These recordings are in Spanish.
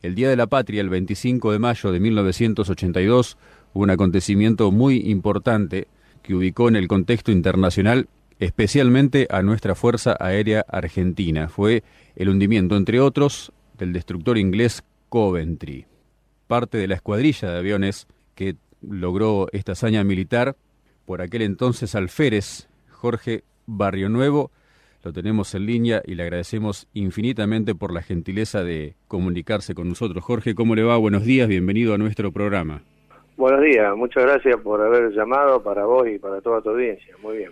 El Día de la Patria, el 25 de mayo de 1982, hubo un acontecimiento muy importante que ubicó en el contexto internacional especialmente a nuestra Fuerza Aérea Argentina. Fue el hundimiento, entre otros, del destructor inglés Coventry. Parte de la escuadrilla de aviones que logró esta hazaña militar, por aquel entonces alférez Jorge Barrionuevo, lo tenemos en línea y le agradecemos infinitamente por la gentileza de comunicarse con nosotros. Jorge, ¿cómo le va? Buenos días, bienvenido a nuestro programa. Buenos días, muchas gracias por haber llamado para vos y para toda tu audiencia. Muy bien.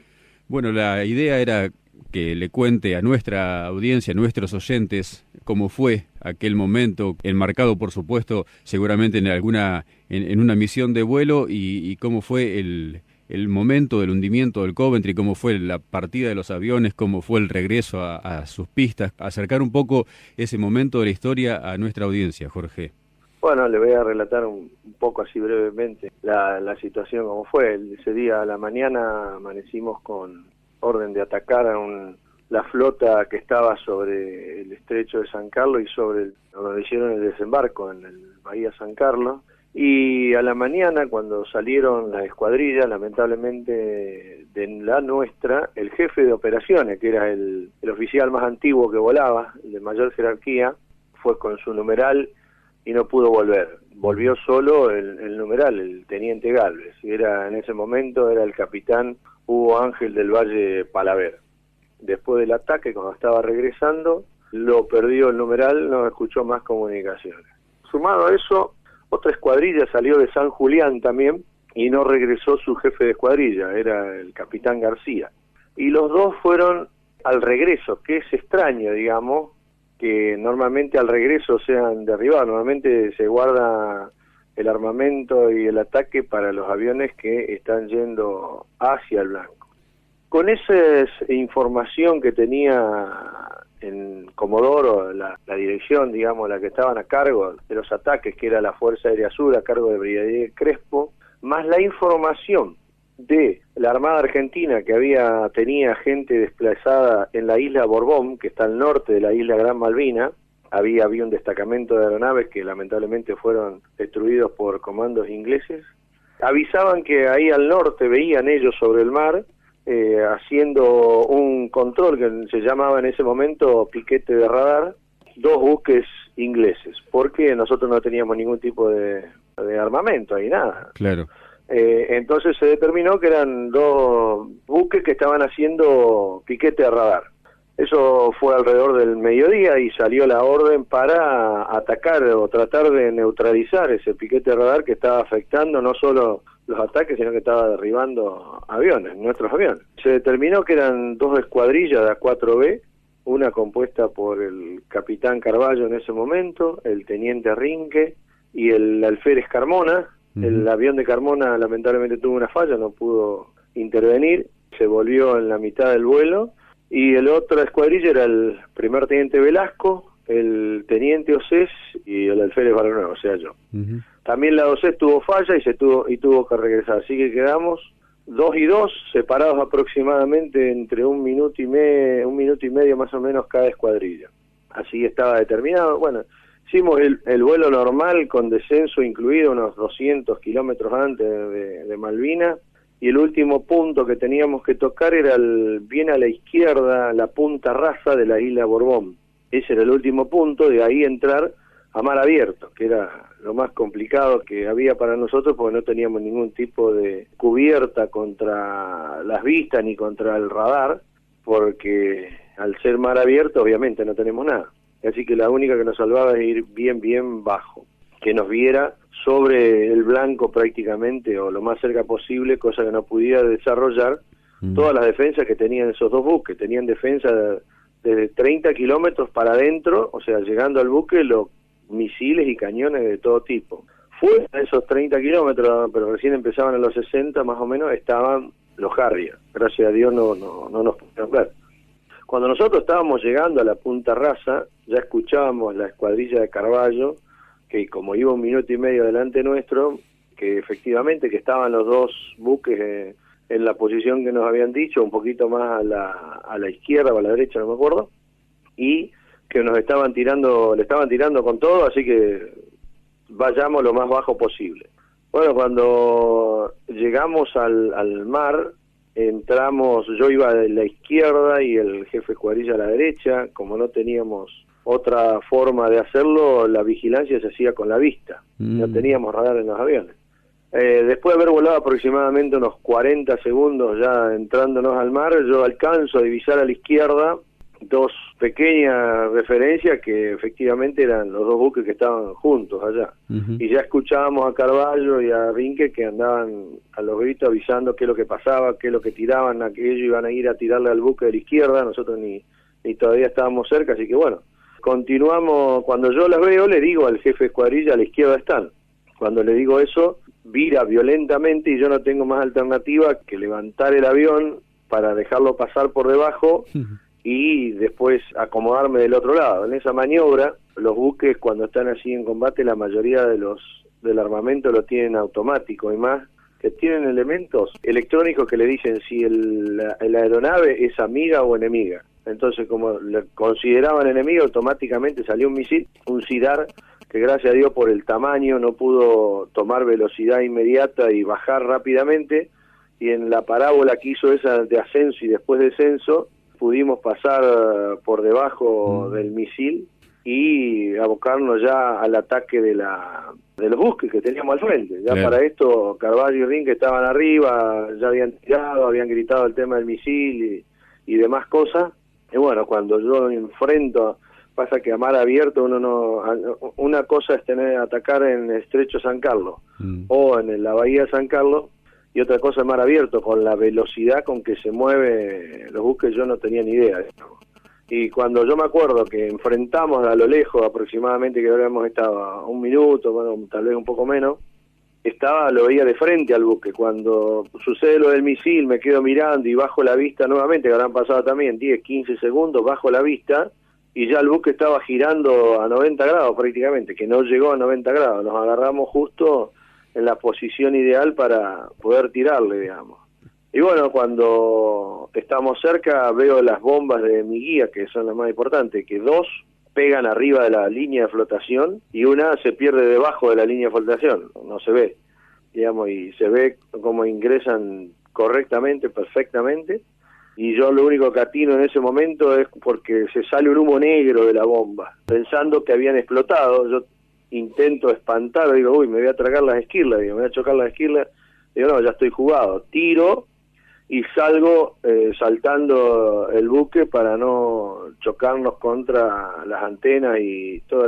Bueno, la idea era que le cuente a nuestra audiencia, a nuestros oyentes, cómo fue aquel momento, enmarcado por supuesto seguramente en una misión de vuelo y cómo fue el momento del hundimiento del Coventry, cómo fue la partida de los aviones, cómo fue el regreso a sus pistas, acercar un poco ese momento de la historia a nuestra audiencia, Jorge. Bueno, le voy a relatar un poco así brevemente la situación como fue. Ese día a la mañana amanecimos con orden de atacar a la flota que estaba sobre el estrecho de San Carlos y sobre donde hicieron el desembarco en el Bahía San Carlos. Y a la mañana, cuando salieron las escuadrillas, lamentablemente de la nuestra, el jefe de operaciones, que era el oficial más antiguo que volaba, el de mayor jerarquía, fue con su numeral y no pudo volver. Volvió solo el numeral, el teniente Galvez. En ese momento era el capitán Hugo Ángel del Valle Palaver. Después del ataque, cuando estaba regresando, lo perdió el numeral, no escuchó más comunicaciones. Sumado a eso, otra escuadrilla salió de San Julián también y no regresó su jefe de escuadrilla, era el capitán García. Y los dos fueron al regreso, que es extraño, digamos, que normalmente al regreso sean derribados. Normalmente se guarda el armamento y el ataque para los aviones que están yendo hacia el blanco. Con esa información que tenía en Comodoro, la dirección, digamos, la que estaban a cargo de los ataques, que era la Fuerza Aérea Sur, a cargo de Brigadier Crespo, más la información de la Armada Argentina que tenía gente desplazada en la isla Borbón, que está al norte de la isla Gran Malvina. Había un destacamento de aeronaves que lamentablemente fueron destruidos por comandos ingleses. Avisaban que ahí al norte veían ellos sobre el mar, haciendo un control que se llamaba en ese momento piquete de radar, dos buques ingleses, porque nosotros no teníamos ningún tipo de armamento ahí, nada. Claro. Entonces se determinó que eran dos buques que estaban haciendo piquete de radar. Eso fue alrededor del mediodía y salió la orden para atacar o tratar de neutralizar ese piquete de radar que estaba afectando no solo los ataques, sino que estaba derribando aviones, nuestros aviones. Se determinó que eran dos escuadrillas de A4B, una compuesta por el capitán Carballo en ese momento, el teniente Rinque y el alférez Carmona. El avión de Carmona lamentablemente tuvo una falla, no pudo intervenir, se volvió en la mitad del vuelo, y el otro escuadrilla era el primer teniente Velasco, el teniente Osés y el alférez Barrionuevo, o sea yo. También la Osés tuvo falla y tuvo que regresar, así que quedamos 2 y 2, separados aproximadamente entre un minuto y medio más o menos cada escuadrilla. Así estaba determinado. Bueno, hicimos el vuelo normal con descenso incluido unos 200 kilómetros antes de Malvinas, y el último punto que teníamos que tocar era bien a la izquierda, la punta rasa de la isla Borbón. Ese era el último punto, de ahí entrar a mar abierto, que era lo más complicado que había para nosotros porque no teníamos ningún tipo de cubierta contra las vistas ni contra el radar, porque al ser mar abierto obviamente no tenemos nada. Así que la única que nos salvaba es ir bien bajo, que nos viera sobre el blanco prácticamente o lo más cerca posible, cosa que no pudiera desarrollar todas las defensas que tenían esos dos buques. Tenían defensa de 30 kilómetros para adentro, o sea, llegando al buque los misiles y cañones de todo tipo. Fuera de esos 30 kilómetros, pero recién empezaban a los 60 más o menos, estaban los Harrier. Gracias a Dios no nos pudieron ver. Cuando nosotros estábamos llegando a la punta rasa, ya escuchábamos la escuadrilla de Carballo, que como iba 1 minuto y medio delante nuestro, que efectivamente que estaban los dos buques en la posición que nos habían dicho, un poquito más a la izquierda o a la derecha, no me acuerdo, y que le estaban tirando con todo, así que vayamos lo más bajo posible. Bueno, cuando llegamos al mar, entramos, yo iba de la izquierda y el jefe Escuadrilla a la derecha. Como no teníamos otra forma de hacerlo, la vigilancia se hacía con la vista, no teníamos radar en los aviones. Después de haber volado aproximadamente unos 40 segundos ya entrándonos al mar, yo alcanzo a divisar a la izquierda dos pequeñas referencias que efectivamente eran los dos buques que estaban juntos allá. Y ya escuchábamos a Carballo y a Rinque que andaban a los gritos avisando qué es lo que pasaba, qué es lo que tiraban, a que ellos iban a ir a tirarle al buque de la izquierda. Nosotros ni todavía estábamos cerca, así que bueno, continuamos. Cuando yo las veo, le digo al jefe de escuadrilla, a la izquierda están. Cuando le digo eso, vira violentamente y yo no tengo más alternativa que levantar el avión para dejarlo pasar por debajo y después acomodarme del otro lado. En esa maniobra, los buques cuando están así en combate, la mayoría del armamento lo tienen automático, y más que tienen elementos electrónicos que le dicen si la aeronave es amiga o enemiga. Entonces, como le consideraban enemigo, automáticamente salió un misil, un SIDAR, que gracias a Dios por el tamaño no pudo tomar velocidad inmediata y bajar rápidamente, y en la parábola que hizo esa de ascenso y después descenso, pudimos pasar por debajo del misil y abocarnos ya al ataque de los buques que teníamos al frente. Ya para esto, Carballo y Rinque estaban arriba, ya habían tirado, habían gritado el tema del misil y demás cosas. Y bueno, cuando yo enfrento, pasa que a mar abierto una cosa es atacar en el Estrecho San Carlos o en la Bahía de San Carlos, y otra cosa es mar abierto. Con la velocidad con que se mueven los buques yo no tenía ni idea, digamos. Y cuando yo me acuerdo que enfrentamos a lo lejos, aproximadamente que habíamos estado a un minuto, bueno, tal vez un poco menos, lo veía de frente al buque. Cuando sucede lo del misil, me quedo mirando y bajo la vista nuevamente, que habrán pasado también 10, 15 segundos, bajo la vista, y ya el buque estaba girando a 90 grados prácticamente, que no llegó a 90 grados. Nos agarramos justo en la posición ideal para poder tirarle, digamos. Y bueno, cuando estamos cerca, veo las bombas de mi guía, que son las más importantes, que dos pegan arriba de la línea de flotación y una se pierde debajo de la línea de flotación, no se ve, digamos, y se ve cómo ingresan correctamente, perfectamente, y yo lo único que atino en ese momento es porque se sale un humo negro de la bomba, pensando que habían explotado. Yo intento espantar, digo, uy, me voy a tragar las esquirlas, me voy a chocar las esquirlas, digo, no, ya estoy jugado, tiro y salgo saltando el buque para no chocarnos contra las antenas y todo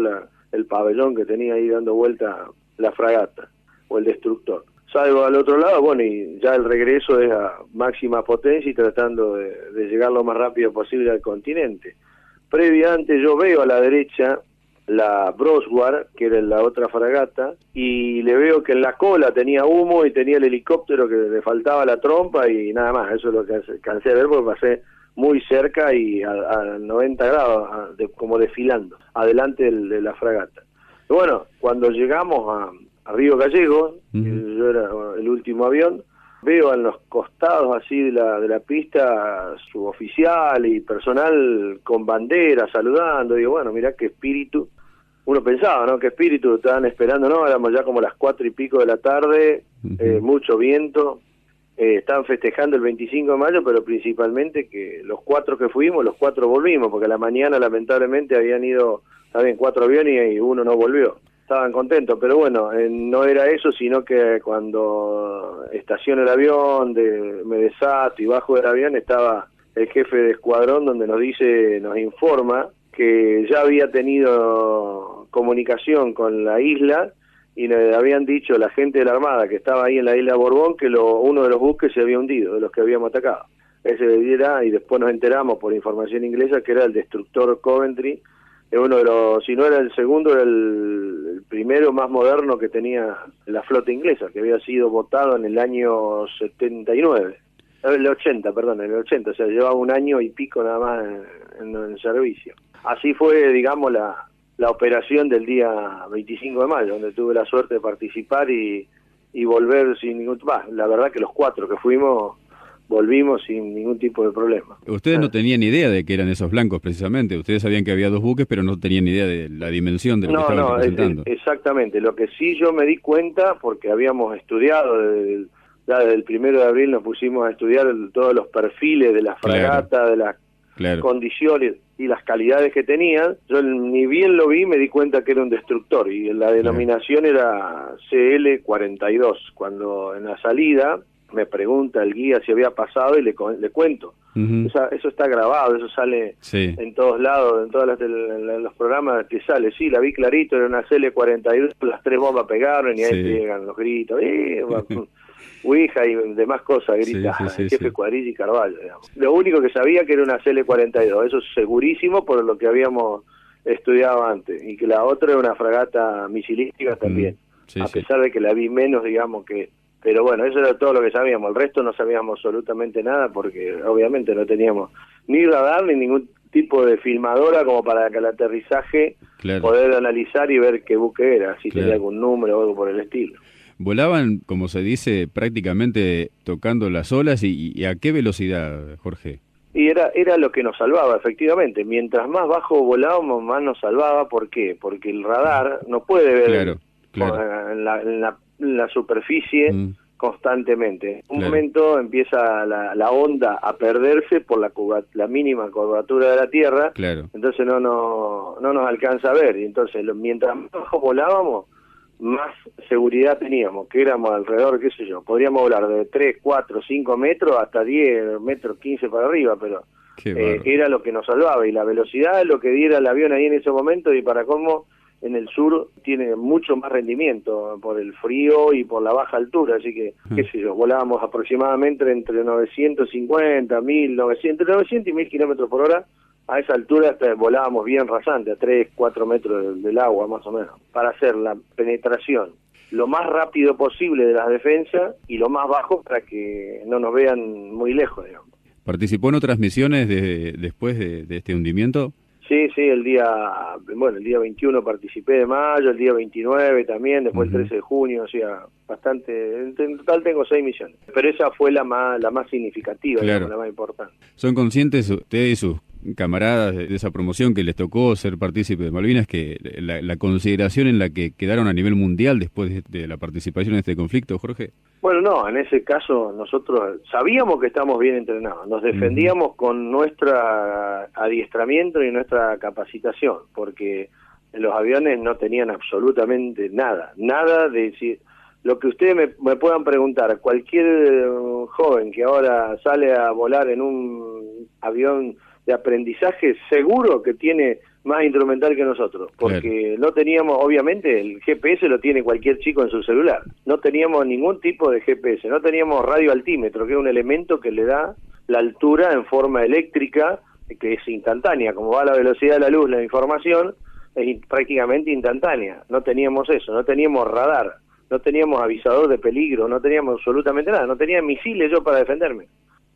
el pabellón que tenía ahí dando vuelta la fragata o el destructor. Salgo al otro lado, bueno, y ya el regreso es a máxima potencia y tratando de llegar lo más rápido posible al continente. Previamente yo veo a la derecha la Broswar, que era la otra fragata, y le veo que en la cola tenía humo y tenía el helicóptero que le faltaba la trompa y nada más. Eso es lo que alcancé a ver porque pasé muy cerca y a 90 grados, como desfilando, adelante de la fragata. Y bueno, cuando llegamos a Río Gallegos, yo era el último avión, veo en los costados así de la pista suboficial y personal con bandera saludando. Digo, bueno, mirá qué espíritu. Uno pensaba, ¿no? Qué espíritu estaban esperando, ¿no? Éramos ya como las 4 y pico de la tarde, mucho viento. Estaban festejando el 25 de mayo, pero principalmente que los 4 que fuimos, los 4 volvimos, porque a la mañana lamentablemente habían ido también 4 aviones y uno no volvió. Estaban contentos, pero bueno, no era eso, sino que cuando estaciono el avión, me desato y bajo del avión, estaba el jefe de escuadrón donde nos informa que ya había tenido comunicación con la isla y le habían dicho la gente de la Armada que estaba ahí en la isla Borbón que uno de los buques se había hundido, de los que habíamos atacado. Ese era, y después nos enteramos por información inglesa que era el destructor Coventry, uno de los, si no era el segundo, era el primero más moderno que tenía la flota inglesa, que había sido votado en el año 79, el 80, o sea, llevaba un año y pico nada más en servicio. Así fue, digamos, la operación del día 25 de mayo, donde tuve la suerte de participar y volver sin ningún... la verdad que los 4 que fuimos volvimos sin ningún tipo de problema. Ustedes no tenían idea de que eran esos blancos precisamente, ustedes sabían que había 2 buques, pero no tenían idea de la dimensión de lo que estaban representando. Exactamente, lo que sí yo me di cuenta, porque habíamos estudiado, ya desde el 1 de abril nos pusimos a estudiar todos los perfiles de la fragata, de las condiciones y las calidades que tenían, yo ni bien lo vi me di cuenta que era un destructor, y la denominación era CL-42, cuando en la salida me pregunta el guía si había pasado y le cuento. Eso está grabado, eso sale en todos lados, en todos los programas que sale. Sí, la vi clarito, era una CL-42, las 3 bombas pegaron y ahí llegan los gritos. Ouija y demás cosas, grita el jefe Cuadrilla y Carvalho, digamos. Lo único que sabía que era una CL-42, eso es segurísimo por lo que habíamos estudiado antes, y que la otra era una fragata misilística también, a pesar de que la vi menos, digamos, que... Pero bueno, eso era todo lo que sabíamos, el resto no sabíamos absolutamente nada, porque obviamente no teníamos ni radar ni ningún tipo de filmadora como para que al aterrizaje poder analizar y ver qué buque era, si tenía algún número o algo por el estilo. Volaban, como se dice, prácticamente tocando las olas, y ¿a qué velocidad, Jorge? Y era lo que nos salvaba, efectivamente. Mientras más bajo volábamos, más nos salvaba. ¿Por qué? Porque el radar no puede ver en la superficie constantemente. En un momento empieza la onda a perderse por la mínima curvatura de la Tierra, entonces no nos alcanza a ver. Y entonces, mientras más bajo volábamos, más seguridad teníamos, que éramos alrededor, qué sé yo, podríamos volar de 3, 4, 5 metros hasta 10 metros, 15 para arriba, pero era lo que nos salvaba, y la velocidad es lo que diera el avión ahí en ese momento, y para cómo en el sur tiene mucho más rendimiento por el frío y por la baja altura, así que, qué sé yo, volábamos aproximadamente entre 950, 1900, entre 900 y 1000 kilómetros por hora. A esa altura hasta volábamos bien rasante, a 3, 4 metros del agua más o menos, para hacer la penetración lo más rápido posible de las defensas y lo más bajo para que no nos vean muy lejos, digamos. ¿Participó en otras misiones después de este hundimiento? Sí, el día 21 participé de mayo, el día 29 también, después el 13 de junio, o sea, bastante, en total tengo 6 misiones. Pero esa fue la más significativa, digamos, la más importante. ¿Son conscientes ustedes y sus camaradas de esa promoción que les tocó ser partícipe de Malvinas, que la consideración en la que quedaron a nivel mundial después de la participación en este conflicto, Jorge? Bueno, no, en ese caso nosotros sabíamos que estamos bien entrenados, nos defendíamos con nuestro adiestramiento y nuestra capacitación, porque los aviones no tenían absolutamente nada de decir. Lo que ustedes me puedan preguntar, cualquier joven que ahora sale a volar en un avión de aprendizaje, seguro que tiene más instrumental que nosotros, porque no teníamos, obviamente, el GPS lo tiene cualquier chico en su celular, no teníamos ningún tipo de GPS, no teníamos radioaltímetro, que es un elemento que le da la altura en forma eléctrica, que es instantánea, como va a la velocidad de la luz la información, es prácticamente instantánea, no teníamos eso, no teníamos radar, no teníamos avisador de peligro, no teníamos absolutamente nada, no tenía misiles yo para defenderme,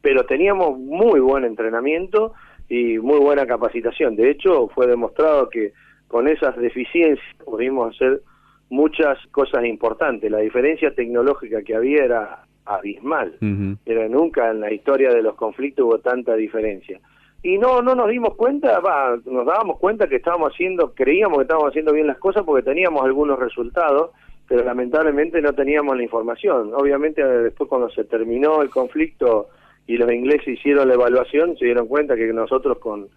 pero teníamos muy buen entrenamiento y muy buena capacitación. De hecho, fue demostrado que con esas deficiencias pudimos hacer muchas cosas importantes. La diferencia tecnológica que había era abismal. Pero nunca en la historia de los conflictos hubo tanta diferencia. Y no nos dimos cuenta, nos dábamos cuenta que creíamos que estábamos haciendo bien las cosas porque teníamos algunos resultados, pero lamentablemente no teníamos la información. Obviamente después cuando se terminó el conflicto y los ingleses hicieron la evaluación, se dieron cuenta que nosotros con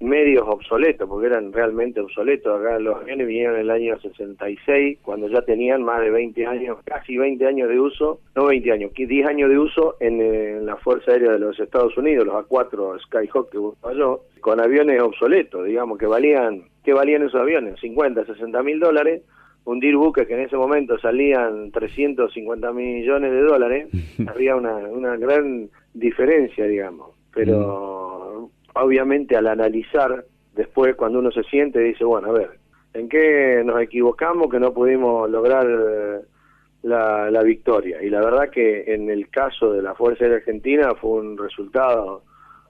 medios obsoletos, porque eran realmente obsoletos, acá los aviones vinieron en el año 66, cuando ya tenían más de 20 años, casi 20 años de uso, no 20 años, 10 años de uso en la Fuerza Aérea de los Estados Unidos, los A4 Skyhawk que buscaba yo, con aviones obsoletos, digamos, ¿qué valían esos aviones? 50, 60 mil dólares, hundir buques que en ese momento salían 350 millones de dólares, había una gran diferencia, digamos, pero obviamente al analizar, después cuando uno se siente dice, bueno, a ver, ¿en qué nos equivocamos que no pudimos lograr la victoria? Y la verdad que en el caso de la Fuerza Aérea Argentina fue un resultado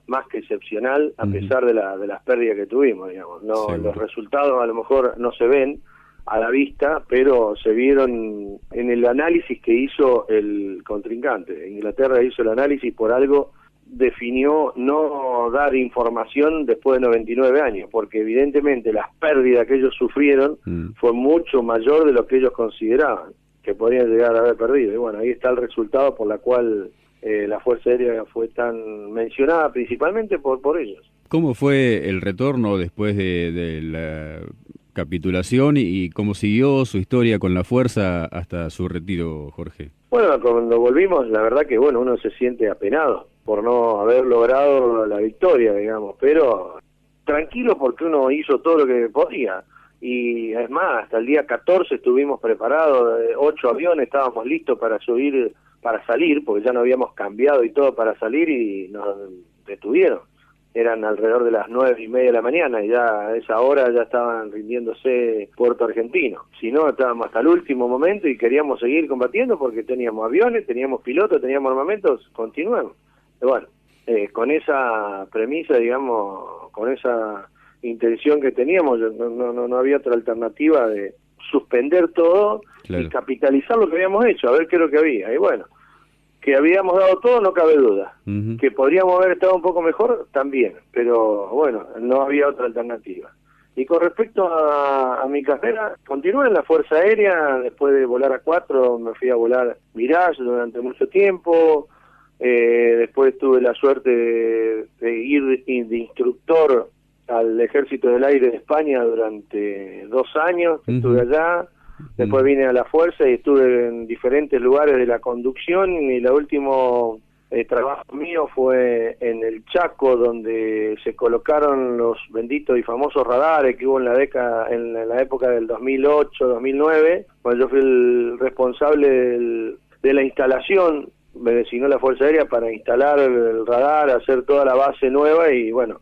más que excepcional, a pesar de las pérdidas que tuvimos, digamos. No, los resultados a lo mejor no se ven a la vista, pero se vieron en el análisis que hizo el contrincante. Inglaterra hizo el análisis, por algo definió no dar información después de 99 años, porque evidentemente las pérdidas que ellos sufrieron fue mucho mayor de lo que ellos consideraban que podrían llegar a haber perdido. Y bueno, ahí está el resultado por la cual la Fuerza Aérea fue tan mencionada, principalmente por ellos. ¿Cómo fue el retorno después de la capitulación y cómo siguió su historia con la Fuerza hasta su retiro, Jorge? Bueno, cuando volvimos, la verdad que bueno, uno se siente apenado por no haber logrado la victoria, digamos, pero tranquilo porque uno hizo todo lo que podía. Y es más, hasta el día 14 estuvimos preparados, 8 aviones, estábamos listos para salir, porque ya no habíamos cambiado y todo para salir y nos detuvieron. Eran alrededor de las 9:30 de la mañana y ya a esa hora ya estaban rindiéndose Puerto Argentino. Si no, estábamos hasta el último momento y queríamos seguir combatiendo porque teníamos aviones, teníamos pilotos, teníamos armamentos, continuemos. Y bueno, con esa premisa, digamos, con esa intención que teníamos, no había otra alternativa de suspender todo y capitalizar lo que habíamos hecho, a ver qué es lo que había. Y bueno, que habíamos dado todo, no cabe duda. Que podríamos haber estado un poco mejor, también, pero bueno, no había otra alternativa. Y con respecto a mi carrera, continué en la Fuerza Aérea, después de volar a 4, me fui a volar Mirage durante mucho tiempo, después tuve la suerte de ir de instructor al Ejército del Aire de España durante 2 años, estuve allá. Después vine a la Fuerza y estuve en diferentes lugares de la conducción y el último trabajo mío fue en el Chaco, donde se colocaron los benditos y famosos radares que hubo en la época del 2008-2009, cuando yo fui el responsable de la instalación. Me designó la Fuerza Aérea para instalar el radar, hacer toda la base nueva y bueno,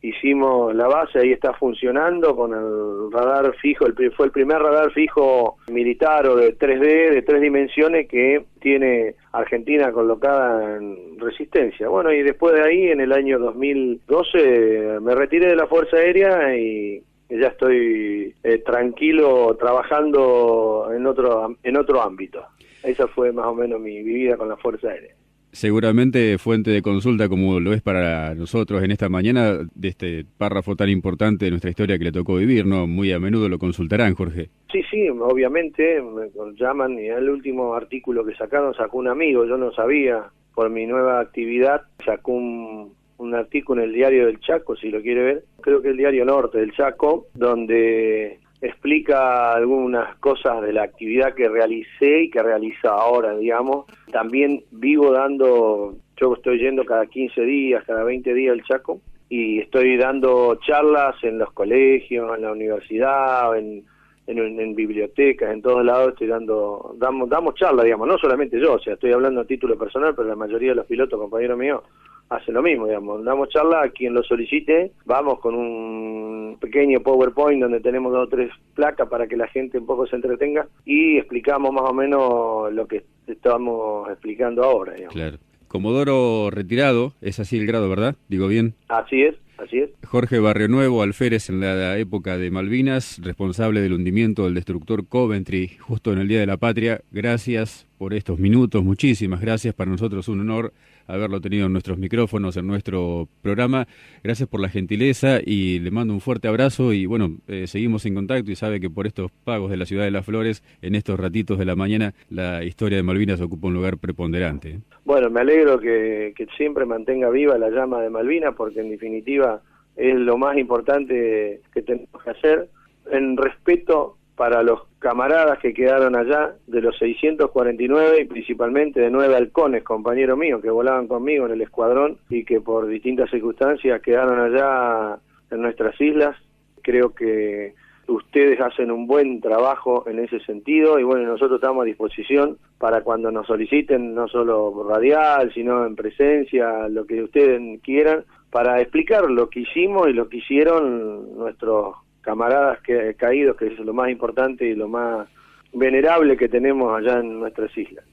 hicimos la base, ahí está funcionando con el radar fijo, fue el primer radar fijo militar o de 3D, de 3 dimensiones que tiene Argentina colocada en resistencia. Bueno, y después de ahí, en el año 2012, me retiré de la Fuerza Aérea y ya estoy tranquilo trabajando en otro ámbito. Esa fue más o menos mi vida con la Fuerza Aérea. Seguramente fuente de consulta, como lo es para nosotros en esta mañana, de este párrafo tan importante de nuestra historia que le tocó vivir, ¿no? Muy a menudo lo consultarán, Jorge. Sí, obviamente, me llaman y el último artículo que sacó un amigo, yo no sabía, por mi nueva actividad, sacó un artículo en el Diario del Chaco, si lo quiere ver, creo que el Diario Norte del Chaco, donde explica algunas cosas de la actividad que realicé y que realizo ahora, digamos. También yo estoy yendo cada 15 días, cada 20 días al Chaco, y estoy dando charlas en los colegios, en la universidad, en bibliotecas, en todos lados damos charlas, digamos, no solamente yo, o sea, estoy hablando a título personal, pero la mayoría de los pilotos, compañeros míos, hacen lo mismo, digamos, damos charla a quien lo solicite, vamos con un pequeño PowerPoint donde tenemos 2 o 3 placas para que la gente un poco se entretenga y explicamos más o menos lo que estamos explicando ahora, digamos. Claro. Comodoro retirado, es así el grado, ¿verdad? ¿Digo bien? Así es. Jorge Barrionuevo, alférez en la época de Malvinas, responsable del hundimiento del destructor Coventry, justo en el Día de la Patria. Gracias por estos minutos, muchísimas gracias. Para nosotros un honor haberlo tenido en nuestros micrófonos, en nuestro programa. Gracias por la gentileza y le mando un fuerte abrazo y bueno, seguimos en contacto y sabe que por estos pagos de la Ciudad de las Flores, en estos ratitos de la mañana, la historia de Malvinas ocupa un lugar preponderante. Bueno, me alegro que siempre mantenga viva la llama de Malvinas porque en definitiva es lo más importante que tenemos que hacer en respeto para los camaradas que quedaron allá, de los 649 y principalmente de 9 halcones, compañeros míos, que volaban conmigo en el escuadrón y que por distintas circunstancias quedaron allá en nuestras islas. Creo que ustedes hacen un buen trabajo en ese sentido y bueno, nosotros estamos a disposición para cuando nos soliciten, no solo radial, sino en presencia, lo que ustedes quieran, para explicar lo que hicimos y lo que hicieron nuestros camaradas caídos, que es lo más importante y lo más venerable que tenemos allá en nuestras islas.